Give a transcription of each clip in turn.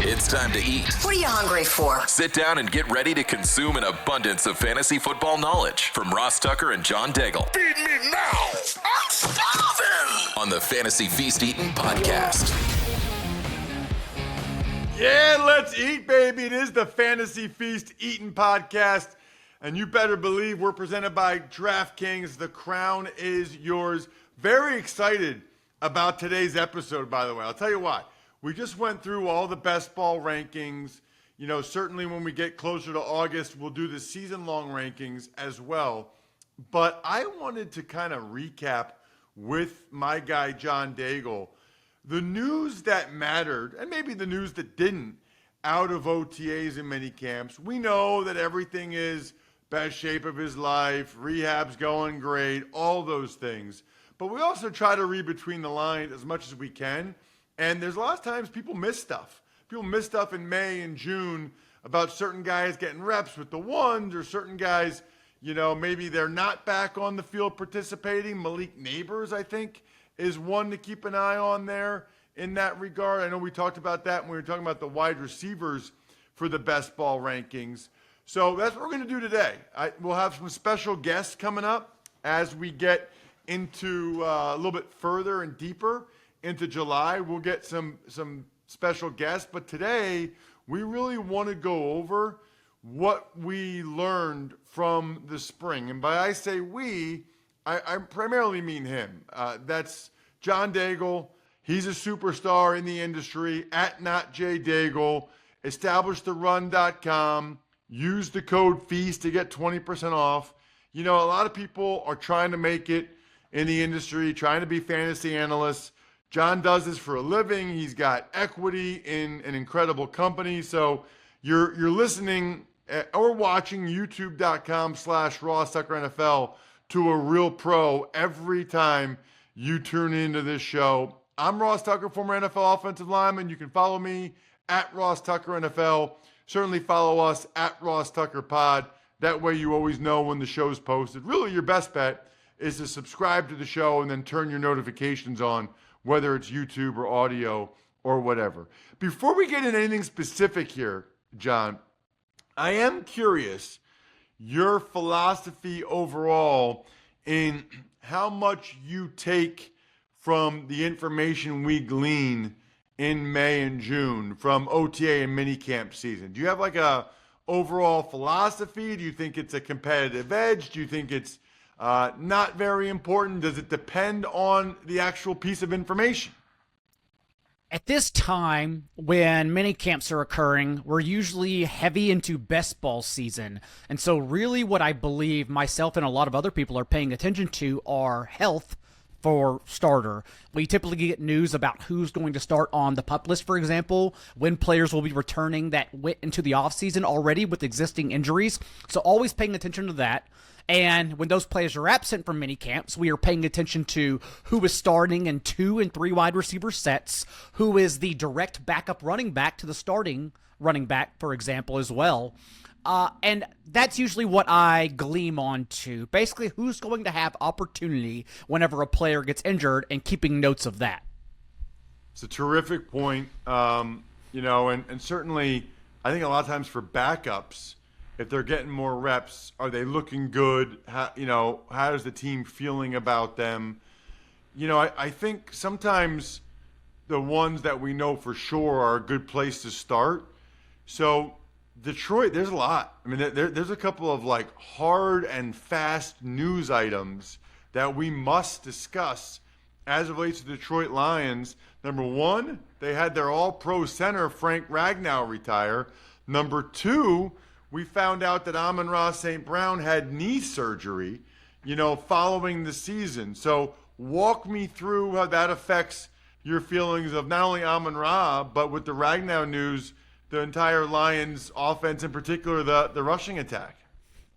It's time to eat. What are you hungry for? Sit down and get ready to consume an abundance of fantasy football knowledge from Ross Tucker and John Daigle. Feed me now. I'm starving. On the Fantasy Feast Eatin' podcast. Yeah, let's eat, baby. It is the Fantasy Feast Eatin' podcast. And you better believe we're presented by DraftKings. The crown is yours. Very excited about today's episode, by the way. I'll tell you what. We just went through all the best ball rankings. You know, certainly when we get closer to August, we'll do the season-long rankings as well. But I wanted to kind of recap with my guy, John Daigle, the news that mattered, and maybe the news that didn't, out of OTAs and minicamps. We know that everything is best shape of his life, rehab's going great, all those things. But we also try to read between the lines as much as we can. And there's a lot of times people miss stuff. People miss stuff in May and June about certain guys getting reps with the ones, or certain guys, you know, maybe they're not back on the field participating. Malik Neighbors, I think, is one to keep an eye on there in that regard. I know we talked about that when we were talking about the wide receivers for the best ball rankings. So that's what we're going to do today. We'll have some special guests coming up as we get into a little bit further and deeper into July. We'll get some special guests, but today we really want to go over what we learned from the spring. And by I say we, I primarily mean him. That's John Daigle. He's a superstar in the industry at NotJDaigle. EstablishTheRun.com. Use the code FEAST to get 20% off. You know, a lot of people are trying to make it in the industry, trying to be fantasy analysts. John does this for a living. He's got equity in an incredible company. So you're listening or watching youtube.com/RossTuckerNFL to a real pro every time you tune into this show. I'm Ross Tucker, former NFL offensive lineman. You can follow me at Ross Tucker NFL. Certainly follow us at Ross Tucker Pod. That way you always know when the show's posted. Really, your best bet is to subscribe to the show and then turn your notifications on, whether it's YouTube or audio or whatever. Before we get into anything specific here, John, I am curious your philosophy overall in how much you take from the information we glean in May and June from OTA and minicamp season. Do you have like a overall philosophy? Do you think it's a competitive edge? Do you think it's not very important? Does it depend on the actual piece of information? At this time, when minicamps are occurring, we're usually heavy into best ball season. And so really what I believe myself and a lot of other people are paying attention to are health for starter. We typically get news about who's going to start on the PUP list, for example, when players will be returning that went into the offseason already with existing injuries. So always paying attention to that. And when those players are absent from minicamps, we are paying attention to who is starting in 2 and 3 wide receiver sets, who is the direct backup running back to the starting running back, for example, as well. And that's usually what I gleam onto. Basically, who's going to have opportunity whenever a player gets injured and keeping notes of that. It's a terrific point. You know, and certainly I think a lot of times for backups, if they're getting more reps, are they looking good? How is the team feeling about them? You know, I think sometimes the ones that we know for sure are a good place to start. So Detroit, there's a lot. I mean, there's a couple of like hard and fast news items that we must discuss as it relates to the Detroit Lions. Number one, they had their all-pro center, Frank Ragnow, retire. Number two, we found out that Amon-Ra St. Brown had knee surgery, following the season. So walk me through how that affects your feelings of not only Amon-Ra, but with the Ragnow news, the entire Lions offense, in particular, the rushing attack.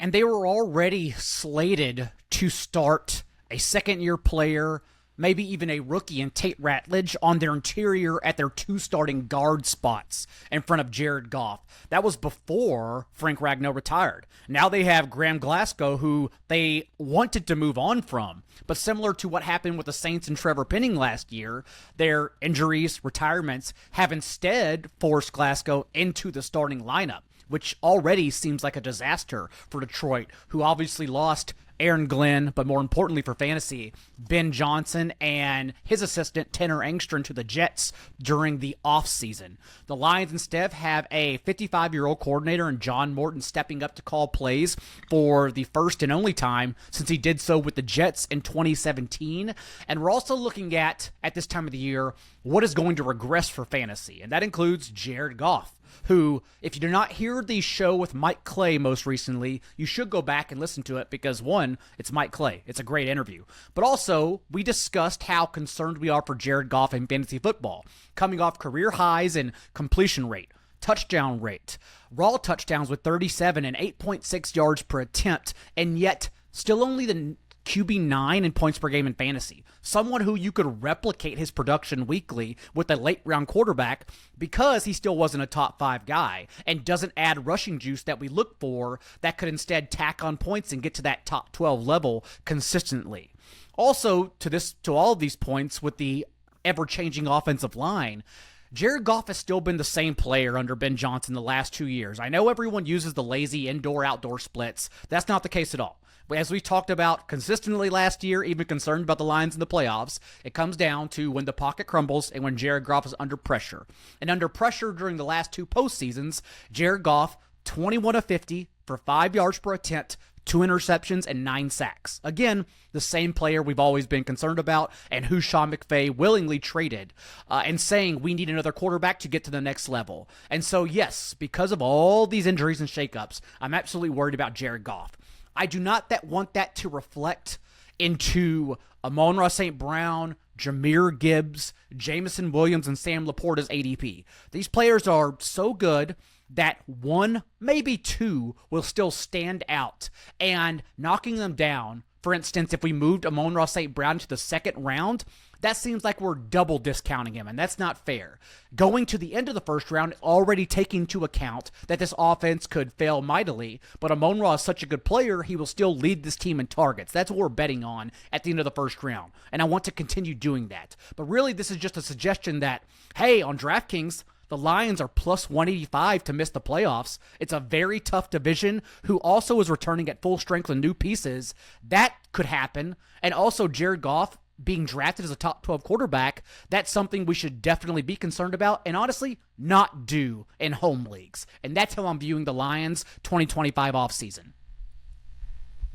And they were already slated to start a second-year player maybe even a rookie in Tate Ratledge on their interior at their 2 starting guard spots in front of Jared Goff. That was before Frank Ragnow retired. Now they have Graham Glasgow, who they wanted to move on from. But similar to what happened with the Saints and Trevor Penning last year, their injuries, retirements, have instead forced Glasgow into the starting lineup, which already seems like a disaster for Detroit, who obviously lost Aaron Glenn, but more importantly for fantasy, Ben Johnson and his assistant Tanner Engstrom to the Jets during the offseason. The Lions instead have a 55-year-old coordinator in John Morton stepping up to call plays for the first and only time since he did so with the Jets in 2017. And we're also looking at this time of the year, what is going to regress for fantasy, and that includes Jared Goff, who, if you did not hear the show with Mike Clay most recently, you should go back and listen to it because, one, it's Mike Clay. It's a great interview. But also, we discussed how concerned we are for Jared Goff in fantasy football, coming off career highs in completion rate, touchdown rate, raw touchdowns with 37 and 8.6 yards per attempt, and yet still only the QB9 in points per game in fantasy. Someone who you could replicate his production weekly with a late-round quarterback because he still wasn't a top 5 guy and doesn't add rushing juice that we look for that could instead tack on points and get to that top 12 level consistently. Also, to all of these points with the ever-changing offensive line, Jared Goff has still been the same player under Ben Johnson the last 2 years. I know everyone uses the lazy indoor-outdoor splits. That's not the case at all. As we talked about consistently last year, even concerned about the Lions in the playoffs, it comes down to when the pocket crumbles and when Jared Goff is under pressure. And under pressure during the last 2 postseasons, Jared Goff, 21 of 50 for 5 yards per attempt, 2 interceptions, and 9 sacks. Again, the same player we've always been concerned about and who Sean McVay willingly traded and saying we need another quarterback to get to the next level. And so, yes, because of all these injuries and shakeups, I'm absolutely worried about Jared Goff. I do not want that to reflect into Amon-Ra St. Brown, Jahmyr Gibbs, Jameson Williams, and Sam Laporta's ADP. These players are so good that 1, maybe 2 will still stand out, and knocking them down, for instance, if we moved Amon-Ra St. Brown to the 2nd round, that seems like we're double discounting him, and that's not fair. Going to the end of the 1st round, already taking into account that this offense could fail mightily, but Amon-Ra is such a good player, he will still lead this team in targets. That's what we're betting on at the end of the 1st round, and I want to continue doing that. But really, this is just a suggestion that, hey, on DraftKings, the Lions are plus 185 to miss the playoffs. It's a very tough division, who also is returning at full strength with new pieces. That could happen. And also Jared Goff being drafted as a top 12 quarterback, that's something we should definitely be concerned about and honestly not do in home leagues. And that's how I'm viewing the Lions 2025 offseason.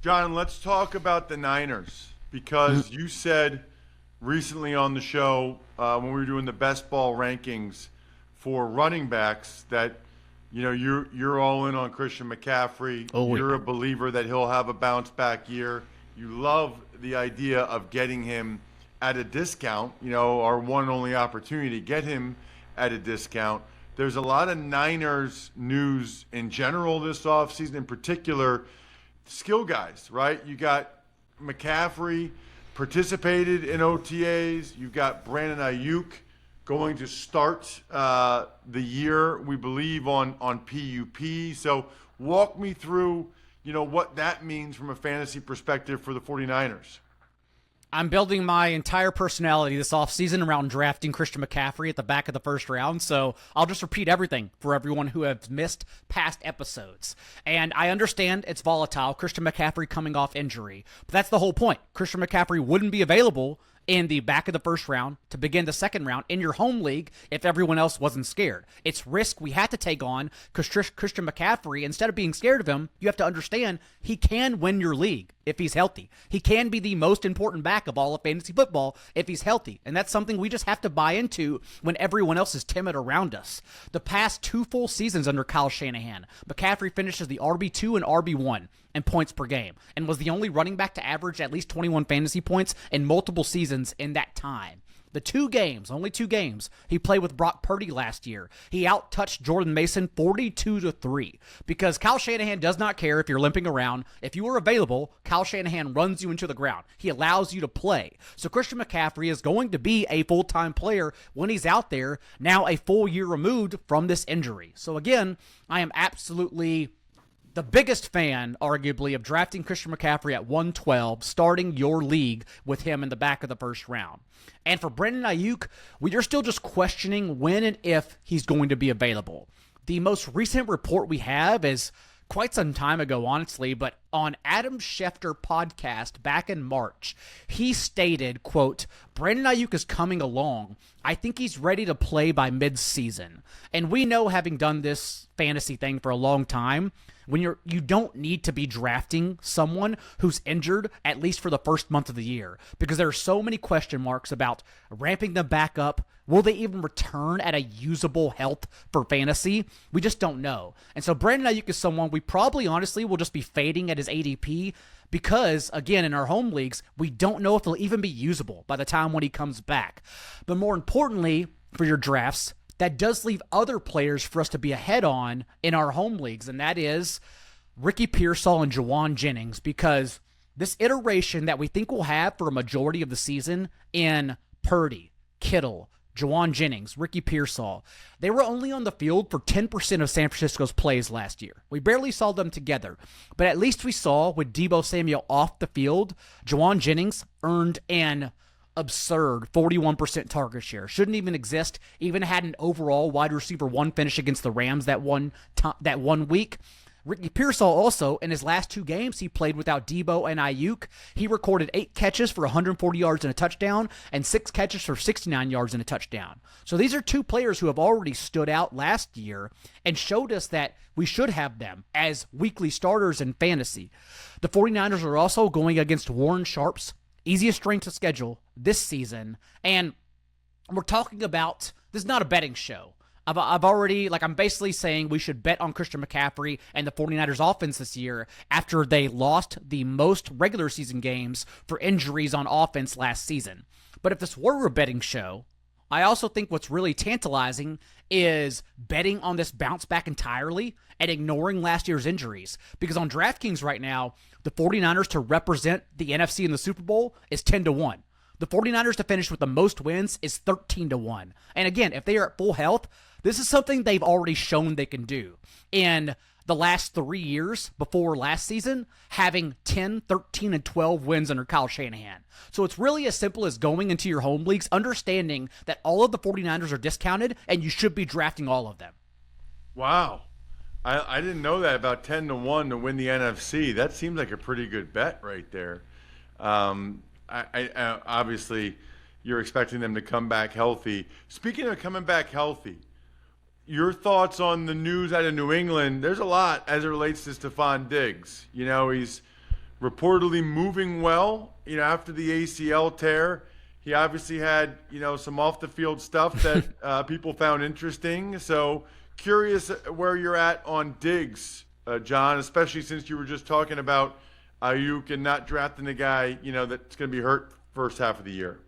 John, let's talk about the Niners because you said recently on the show when we were doing the best ball rankings for running backs that you're all in on Christian McCaffrey. You're a believer that he'll have a bounce back year. You love the idea of getting him at a discount, our one and only opportunity to get him at a discount. There's a lot of Niners news in general this offseason, in particular, skill guys, right? You got McCaffrey participated in OTAs. You've got Brandon Ayuk going to start the year, we believe, on PUP. So walk me through what that means from a fantasy perspective for the 49ers. I'm building my entire personality this offseason around drafting Christian McCaffrey at the back of the 1st round, so I'll just repeat everything for everyone who has missed past episodes. And I understand it's volatile, Christian McCaffrey coming off injury, but that's the whole point. Christian McCaffrey wouldn't be available in the back of the 1st round to begin the 2nd round in your home league if everyone else wasn't scared. It's risk we had to take on because Christian McCaffrey, instead of being scared of him, you have to understand he can win your league if he's healthy. He can be the most important back of all of fantasy football if he's healthy, and that's something we just have to buy into when everyone else is timid around us. The past 2 full seasons under Kyle Shanahan, McCaffrey finishes the RB2 and RB1 in points per game and was the only running back to average at least 21 fantasy points in multiple seasons in that time. The 2 games, only 2 games, he played with Brock Purdy last year, he out-touched Jordan Mason 42-3 because Kyle Shanahan does not care if you're limping around. If you are available, Kyle Shanahan runs you into the ground. He allows you to play. So Christian McCaffrey is going to be a full-time player when he's out there, now a full year removed from this injury. So again, I am absolutely the biggest fan, arguably, of drafting Christian McCaffrey at 112, starting your league with him in the back of the first round. And for Brandon Ayuk, we are still just questioning when and if he's going to be available. The most recent report we have is quite some time ago, honestly, but on Adam Schefter podcast back in March, he stated, quote, Brandon Ayuk is coming along. I think he's ready to play by mid-season. And we know, having done this fantasy thing for a long time, when you don't need to be drafting someone who's injured at least for the first month of the year, because there are so many question marks about ramping them back up. Will they even return at a usable health for fantasy? We just don't know. And so Brandon Ayuk is someone we probably honestly will just be fading at his ADP because, again, in our home leagues, we don't know if he'll even be usable by the time when he comes back. But more importantly, for your drafts, that does leave other players for us to be ahead on in our home leagues, and that is Ricky Pearsall and Juwan Jennings, because this iteration that we think we'll have for a majority of the season in Purdy, Kittle, Juwan Jennings, Ricky Pearsall, they were only on the field for 10% of San Francisco's plays last year. We barely saw them together, but at least we saw with Deebo Samuel off the field, Juwan Jennings earned an absurd 41% target share. Shouldn't even exist. Even had an overall wide receiver 1 finish against the Rams that one week. Ricky Pearsall also, in his last 2 games he played without Deebo and Ayuk, he recorded 8 catches for 140 yards and a touchdown and 6 catches for 69 yards and a touchdown. So these are 2 players who have already stood out last year and showed us that we should have them as weekly starters in fantasy. The 49ers are also going against Warren Sharp's easiest strength of schedule this season, and we're talking about, this is not a betting show. I've already, I'm basically saying we should bet on Christian McCaffrey and the 49ers offense this year after they lost the most regular season games for injuries on offense last season. But if this were a betting show, I also think what's really tantalizing is betting on this bounce back entirely and ignoring last year's injuries. Because on DraftKings right now, the 49ers to represent the NFC in the Super Bowl is 10-1. The 49ers to finish with the most wins is 13-1. And again, if they are at full health, this is something they've already shown they can do. In the last 3 years before last season, having 10, 13, and 12 wins under Kyle Shanahan. So it's really as simple as going into your home leagues, understanding that all of the 49ers are discounted, and you should be drafting all of them. Wow. I didn't know that, about 10-1 to win the NFC. That seems like a pretty good bet right there. I obviously, you're expecting them to come back healthy. Speaking of coming back healthy, your thoughts on the news out of New England? There's a lot as it relates to Stephon Diggs. You know, he's reportedly moving well, after the ACL tear. He obviously had, some off-the-field stuff that people found interesting. So curious where you're at on Diggs, John, especially since you were just talking about Ayuk and not drafting the guy, that's going to be hurt first half of the year.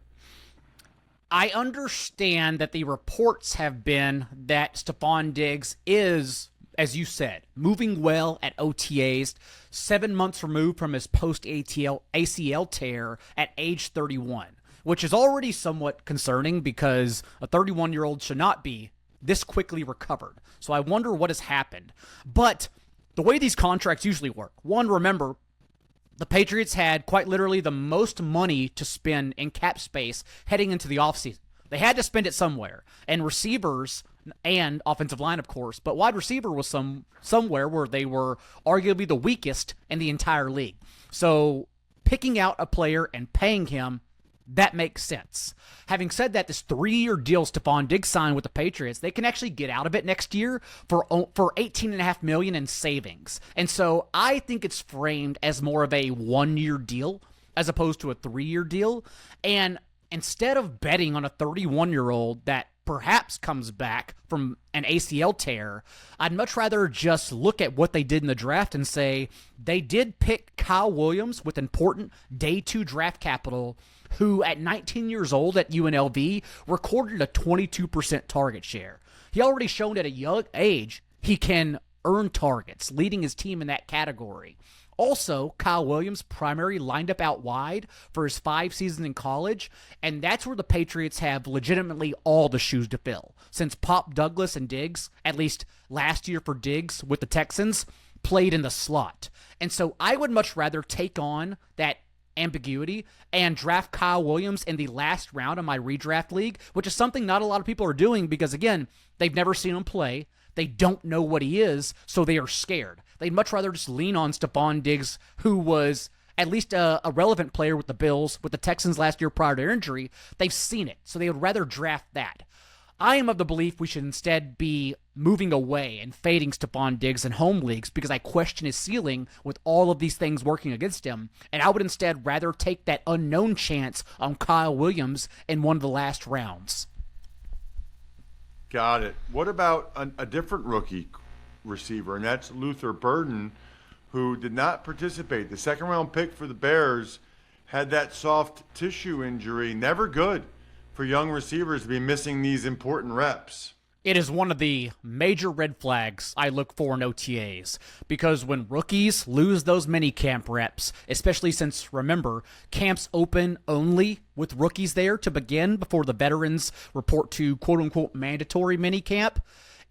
I understand that the reports have been that Stephon Diggs is, as you said, moving well at OTAs, 7 months removed from his post-ACL tear at age 31, which is already somewhat concerning because a 31-year-old should not be this quickly recovered. So I wonder what has happened. But the way these contracts usually work, one, remember, the Patriots had quite literally the most money to spend in cap space heading into the offseason. They had to spend it somewhere. And receivers and offensive line, of course, but wide receiver was somewhere where they were arguably the weakest in the entire league. So picking out a player and paying him, that makes sense. Having said that, this 3-year deal Stephon Diggs signed with the Patriots, they can actually get out of it next year for $18.5 million in savings. And so I think it's framed as more of a 1-year deal as opposed to a 3-year deal. And instead of betting on a 31-year-old that perhaps comes back from an ACL tear, I'd much rather just look at what they did in the draft and say they did pick Kyle Williams with important day 2 draft capital who at 19 years old at UNLV recorded a 22% target share. He already shown at a young age he can earn targets, leading his team in that category. Also, Kyle Williams primarily lined up out wide for his 5 seasons in college, and that's where the Patriots have legitimately all the shoes to fill, since Pop Douglas and Diggs, at least last year for Diggs with the Texans, played in the slot. And so I would much rather take on that ambiguity and draft Kyle Williams in the last round of my redraft league, which is something not a lot of people are doing because, again, they've never seen him play. They don't know what he is, so they are scared. They'd much rather just lean on Stephon Diggs, who was at least a relevant player with the Bills, with the Texans last year prior to injury. They've seen it, so they would rather draft that. I am of the belief we should instead be moving away and fading Stephon Diggs in home leagues because I question his ceiling with all of these things working against him, and I would instead rather take that unknown chance on Kyle Williams in one of the last rounds. Got it. What about a different rookie receiver, and that's Luther Burden, who did not participate. The second-round pick for the Bears had that soft tissue injury. Never good for young receivers to be missing these important reps. It is one of the major red flags I look for in OTAs, because when rookies lose those minicamp reps, especially since, remember, camps open only with rookies there to begin before the veterans report to quote-unquote mandatory minicamp,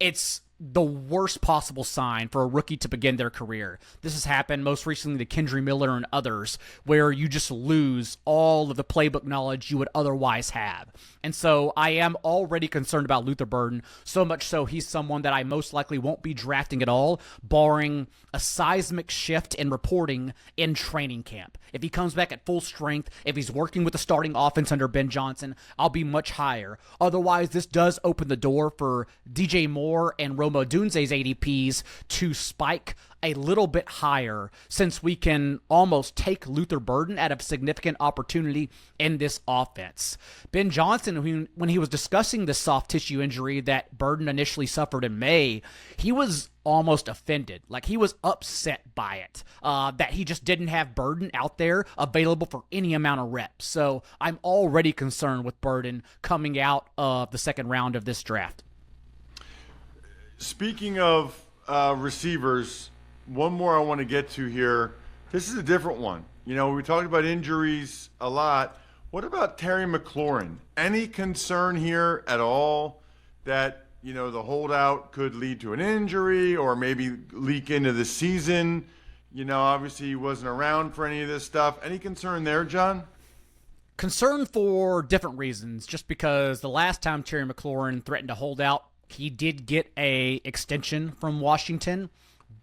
it's the worst possible sign for a rookie to begin their career. This has happened most recently to Kendry Miller and others, where you just lose all of the playbook knowledge you would otherwise have. And so I am already concerned about Luther Burden, so much so he's someone that I most likely won't be drafting at all, barring a seismic shift in reporting in training camp. If he comes back at full strength, if he's working with the starting offense under Ben Johnson, I'll be much higher. Otherwise, this does open the door for DJ Moore and Rome Odunze's ADPs to spike a little bit higher, since we can almost take Luther Burden out of significant opportunity in this offense. Ben Johnson, when he was discussing the soft tissue injury that Burden initially suffered in May, he was almost offended. Like, he was upset by it, that he just didn't have Burden out there available for any amount of reps. So I'm already concerned with Burden coming out of the second round of this draft. Speaking of receivers, one more I want to get to here. This is a different one. You know, we talked about injuries a lot. What about Terry McLaurin? Any concern here at all that, you know, the holdout could lead to an injury or maybe leak into the season? You know, obviously he wasn't around for any of this stuff. Any concern there, John? Concern for different reasons, just because the last time Terry McLaurin threatened to hold out, he did get a extension from Washington,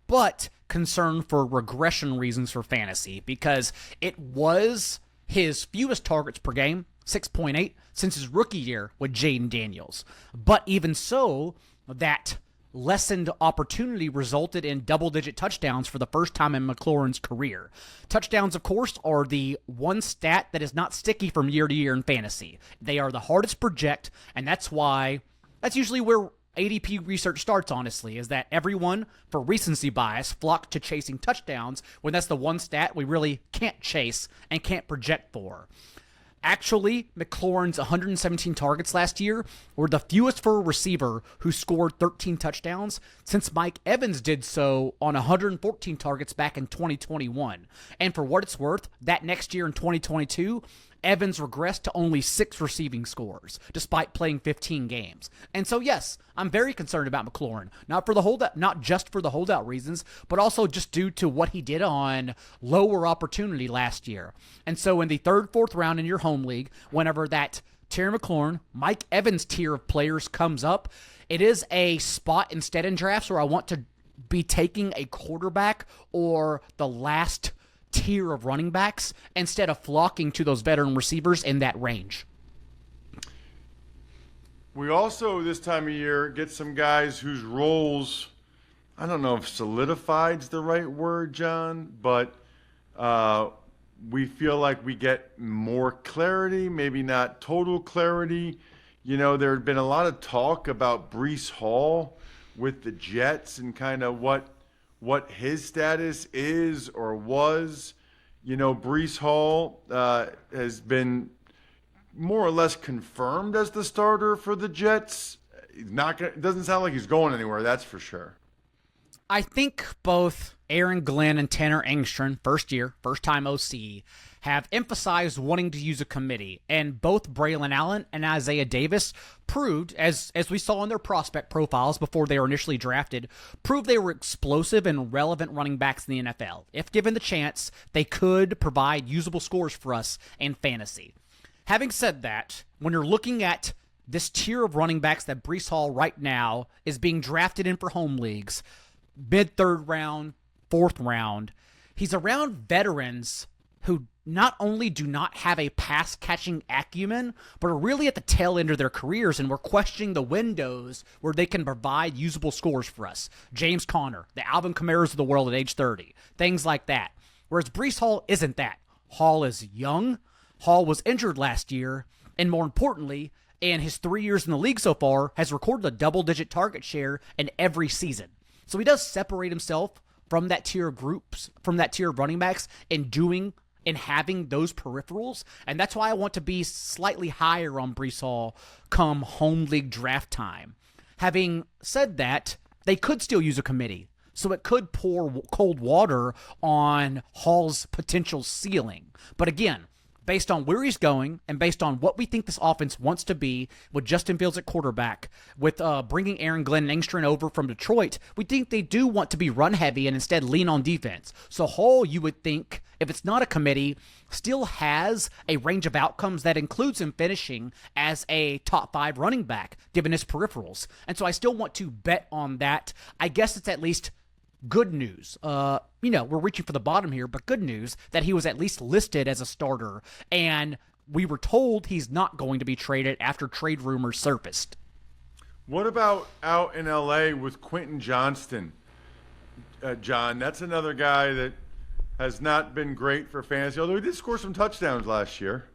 but concern for regression reasons for fantasy, because it was his fewest targets per game, 6.8, since his rookie year with Jaden Daniels. But even so, that lessened opportunity resulted in double-digit touchdowns for the first time in McLaurin's career. Touchdowns, of course, are the one stat that is not sticky from year to year in fantasy. They are the hardest to project, and that's usually where ADP research starts, honestly, is that everyone, for recency bias, flocked to chasing touchdowns when that's the one stat we really can't chase and can't project for. Actually, McLaurin's 117 targets last year were the fewest for a receiver who scored 13 touchdowns since Mike Evans did so on 114 targets back in 2021. And for what it's worth, that next year in 2022, Evans regressed to only 6 receiving scores, despite playing 15 games. And so, yes, I'm very concerned about McLaurin, not just for the holdout reasons, but also just due to what he did on lower opportunity last year. And so in the third, fourth round in your home league, whenever that Terry McLaurin, Mike Evans tier of players comes up, it is a spot instead in drafts where I want to be taking a quarterback or the last tier of running backs instead of flocking to those veteran receivers in that range. We also, this time of year, get some guys whose roles, I don't know if solidified's the right word, John, but we feel like we get more clarity, maybe not total clarity. You know, there had been a lot of talk about Breece Hall with the Jets and kind of what his status is or was. You know, Breece Hall has been more or less confirmed as the starter for the Jets. He's not gonna, it doesn't sound like he's going anywhere, that's for sure. I think both Aaron Glenn and Tanner Engstrand, first-time OC, have emphasized wanting to use a committee, and both Braylon Allen and Isaiah Davis proved, as we saw in their prospect profiles before they were initially drafted, proved they were explosive and relevant running backs in the NFL. If given the chance, they could provide usable scores for us in fantasy. Having said that, when you're looking at this tier of running backs that Breece Hall right now is being drafted in for home leagues, mid-third round, fourth round, he's around veterans who not only do not have a pass-catching acumen, but are really at the tail end of their careers, and we're questioning the windows where they can provide usable scores for us. James Conner, the Alvin Kamaras of the world at age 30, things like that. Whereas Breece Hall isn't that. Hall is young. Hall was injured last year, and more importantly, in his 3 years in the league so far, has recorded a double-digit target share in every season. So he does separate himself from that tier of groups, from that tier of running backs, in having those peripherals, and that's why I want to be slightly higher on Breece Hall come home league draft time. Having said that, they could still use a committee, so it could pour cold water on Hall's potential ceiling. But again, based on where he's going and based on what we think this offense wants to be with Justin Fields at quarterback, with bringing Aaron Glenn and Engstrand over from Detroit, we think they do want to be run heavy and instead lean on defense. So Hall, you would think, if it's not a committee, still has a range of outcomes that includes him finishing as a top 5 running back, given his peripherals. And so I still want to bet on that. I guess it's at least good news. We're reaching for the bottom here, but good news that he was at least listed as a starter, and we were told he's not going to be traded after trade rumors surfaced. What about out in LA with Quentin Johnston? John, that's another guy that has not been great for fantasy, although he did score some touchdowns last year.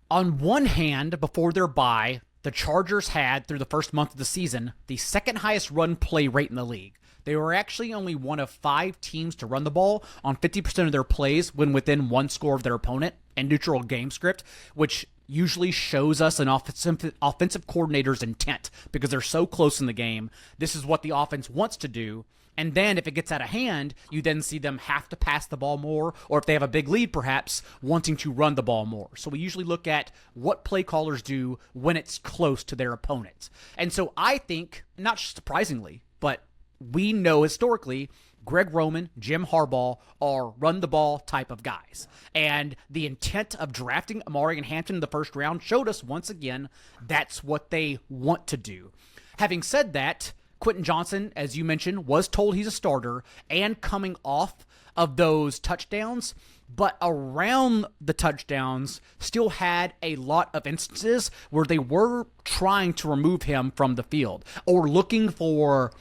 On one hand, before their bye, the Chargers had, through the first month of the season, the second highest run play rate in the league. They were actually only one of 5 teams to run the ball on 50% of their plays when within 1 score of their opponent and neutral game script, which usually shows us an offensive coordinator's intent because they're so close in the game. This is what the offense wants to do. And then if it gets out of hand, you then see them have to pass the ball more, or if they have a big lead, perhaps, wanting to run the ball more. So we usually look at what play callers do when it's close to their opponent. And so I think, not surprisingly, but we know historically Greg Roman, Jim Harbaugh are run-the-ball type of guys. And the intent of drafting Amari and Hampton in the first round showed us once again that's what they want to do. Having said that, Quentin Johnston, as you mentioned, was told he's a starter and coming off of those touchdowns, but around the touchdowns still had a lot of instances where they were trying to remove him from the field or looking for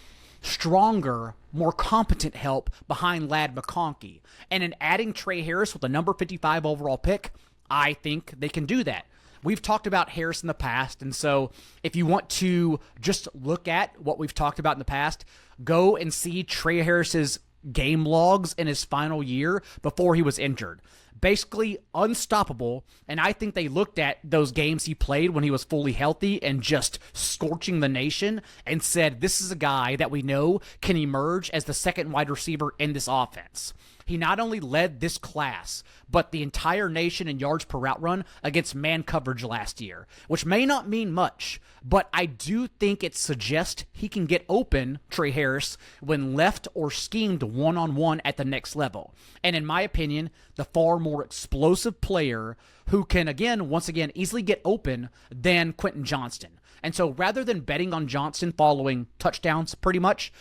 stronger, more competent help behind Ladd McConkey. And in adding Trey Harris with a number 55 overall pick, I think they can do that. We've talked about Harris in the past, and so if you want to just look at what we've talked about in the past, go and see Trey Harris's game logs in his final year before he was injured. Basically unstoppable, and I think they looked at those games he played when he was fully healthy and just scorching the nation and said, this is a guy that we know can emerge as the second wide receiver in this offense. He not only led this class, but the entire nation in yards per route run against man coverage last year, which may not mean much, but I do think it suggests he can get open, Trey Harris, when left or schemed one-on-one at the next level. And in my opinion, the far more explosive player who can, once again, easily get open than Quentin Johnston. And so rather than betting on Johnston following touchdowns pretty much,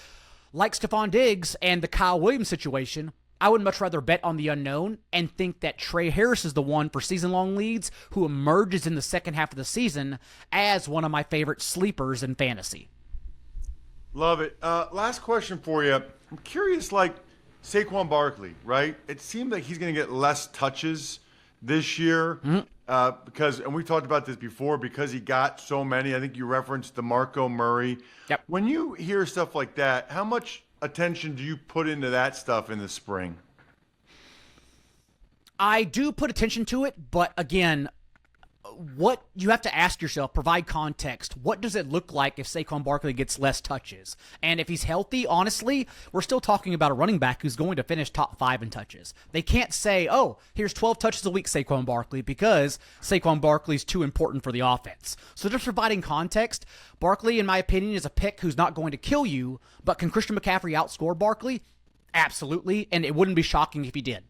like Stephon Diggs and the Kyle Williams situation, I would much rather bet on the unknown and think that Trey Harris is the one for season-long leads who emerges in the second half of the season as one of my favorite sleepers in fantasy. Love it. Last question for you. I'm curious, Saquon Barkley, right? It seemed like he's going to get less touches this year because, and we talked about this before, because he got so many. I think you referenced DeMarco Murray. Yep. When you hear stuff like that, how much attention do you put into that stuff in the spring? I do put attention to it, but again, what you have to ask yourself, provide context. What does it look like if Saquon Barkley gets less touches? And if he's healthy, honestly, we're still talking about a running back who's going to finish top 5 in touches. They can't say, oh, here's 12 touches a week, Saquon Barkley, because Saquon Barkley's too important for the offense. So just providing context, Barkley, in my opinion, is a pick who's not going to kill you, but can Christian McCaffrey outscore Barkley? Absolutely, and it wouldn't be shocking if he did.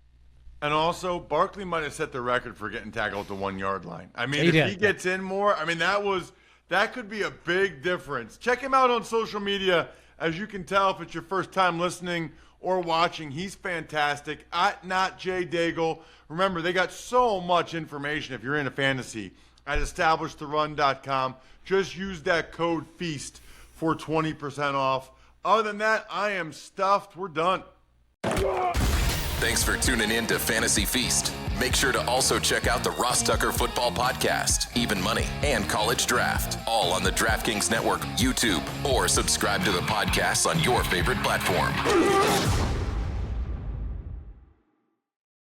And also, Barkley might have set the record for getting tackled at the 1 yard line. I mean, He if did. he gets in more, I mean, that could be a big difference. Check him out on social media. As you can tell, if it's your first time listening or watching, he's fantastic. At not J Daigle. Remember, they got so much information if you're into fantasy at establishthерun.com. Just use that code FEAST for 20% off. Other than that, I am stuffed. We're done. Thanks for tuning in to Fantasy Feast. Make sure to also check out the Ross Tucker Football Podcast, Even Money, and College Draft, all on the DraftKings Network, YouTube, or subscribe to the podcast on your favorite platform.